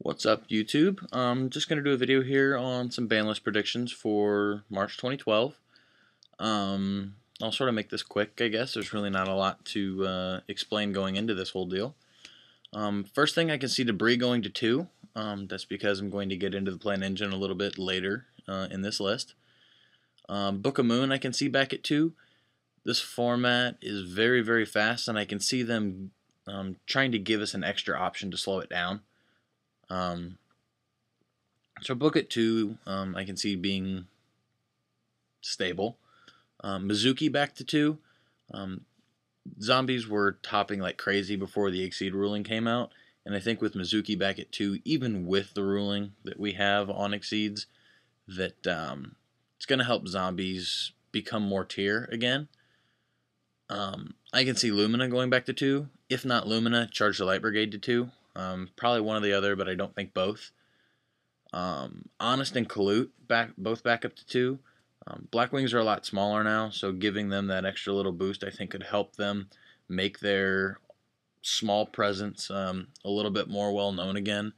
What's up, YouTube? I'm just going to do a video here on some ban list predictions for March 2012. I'll sort of make this quick, I guess. There's really not a lot to explain going into this whole deal. First thing, I can see Debris going to 2. That's because I'm going to get into the Plant Engine a little bit later in this list. Book of Moon I can see back at 2. This format is very, very fast, and I can see them trying to give us an extra option to slow it down. So Book at 2, I can see being stable. Mizuki back to 2. Zombies were topping like crazy before the Exceed ruling came out, and I think with Mizuki back at 2, even with the ruling that we have on Exceeds, that it's going to help zombies become more tier again. I can see Lumina going back to 2. If not Lumina, Charge the Light Brigade to 2. Probably one or the other, but I don't think both. Honest and Kalut both back up to 2. Blackwings are a lot smaller now, so giving them that extra little boost I think could help them make their small presence a little bit more well known again.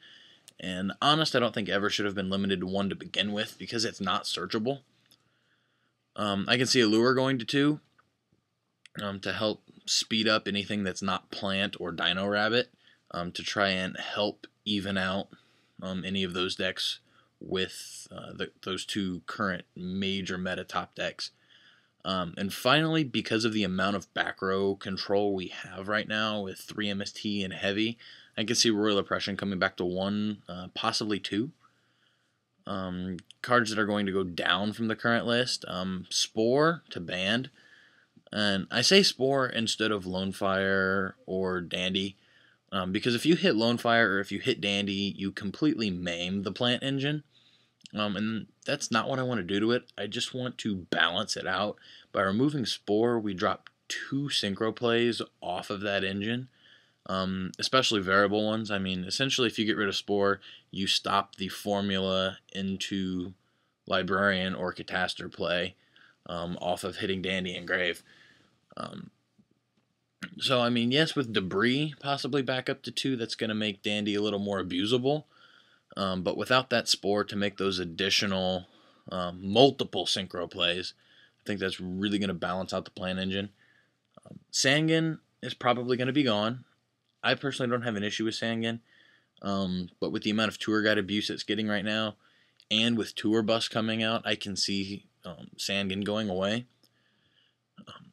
And Honest I don't think ever should have been limited to 1 to begin with because it's not searchable. I can see Allure going to 2 to help speed up anything that's not Plant or Dino Rabbit, to try and help even out any of those decks with those 2 current major meta top decks. And finally, because of the amount of back row control we have right now with 3 MST and Heavy, I can see Royal Oppression coming back to 1, possibly 2. Cards that are going to go down from the current list, Spore to Banned. And I say Spore instead of Lonefire or Dandy, because if you hit Lonefire or if you hit Dandy, you completely maim the Plant Engine. And that's not what I want to do to it. I just want to balance it out. By removing Spore, we drop 2 synchro plays off of that engine, especially variable ones. I mean, essentially, if you get rid of Spore, you stop the formula into Librarian or Catastor play off of hitting Dandy and Grave. So, I mean, yes, with Debris possibly back up to 2, that's going to make Dandy a little more abusable. But without that Spore to make those additional multiple synchro plays, I think that's really going to balance out the Plant Engine. Sangan is probably going to be gone. I personally don't have an issue with Sangan, but with the amount of Tour Guide abuse it's getting right now, and with Tour Bus coming out, I can see Sangan going away.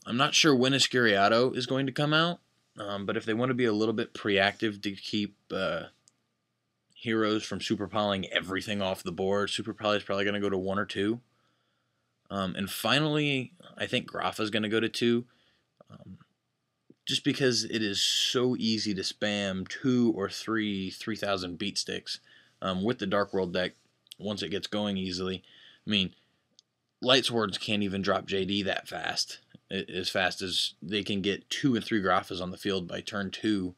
I'm not sure when Escuriato is going to come out, but if they want to be a little bit preactive to keep heroes from super polying everything off the board, super poly is probably going to go to 1 or 2. And finally, I think Grapha is going to go to 2, just because it is so easy to spam 2 or 3 3000 beat sticks with the Dark World deck once it gets going easily. I mean, Light Swords can't even drop JD that fast, as fast as they can get 2 and 3 Graphas on the field by turn 2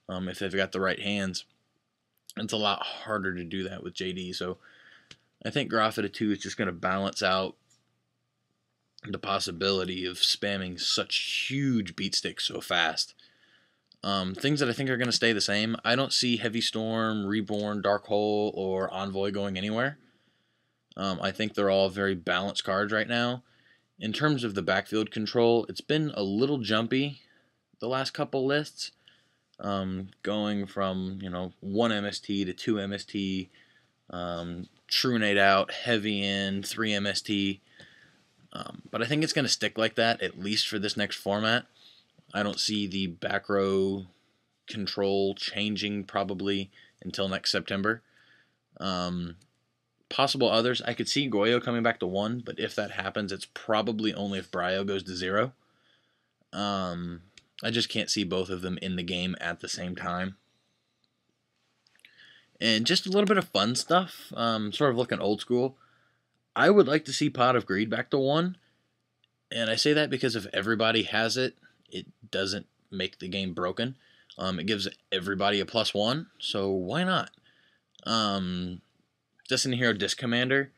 if they've got the right hands. It's a lot harder to do that with JD, so I think Grapha to 2 is just going to balance out the possibility of spamming such huge beat sticks so fast. Things that I think are going to stay the same, I don't see Heavy Storm, Reborn, Dark Hole, or Envoy going anywhere. I think they're all very balanced cards right now. In terms of the backfield control, it's been a little jumpy the last couple lists, going from 1 MST to 2 MST, True Nade out, Heavy in, 3 MST. But I think it's going to stick like that, at least for this next format. I don't see the back row control changing probably until next September. Possible others, I could see Goyo coming back to 1, but if that happens, it's probably only if Bryo goes to 0. I just can't see both of them in the game at the same time. And just a little bit of fun stuff, sort of looking old school. I would like to see Pot of Greed back to 1, and I say that because if everybody has it, it doesn't make the game broken. It gives everybody a +1, so why not? Destiny Hero Disc Commander,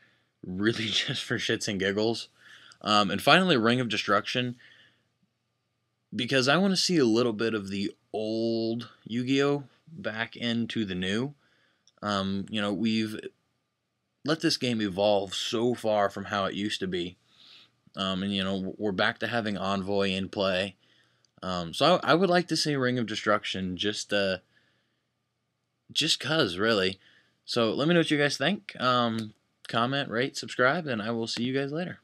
really just for shits and giggles. And finally, Ring of Destruction, because I want to see a little bit of the old Yu-Gi-Oh! Back into the new. We've let this game evolve so far from how it used to be. And we're back to having Envoy in play. So I would like to see Ring of Destruction just cause, really. So let me know what you guys think. Comment, rate, subscribe, and I will see you guys later.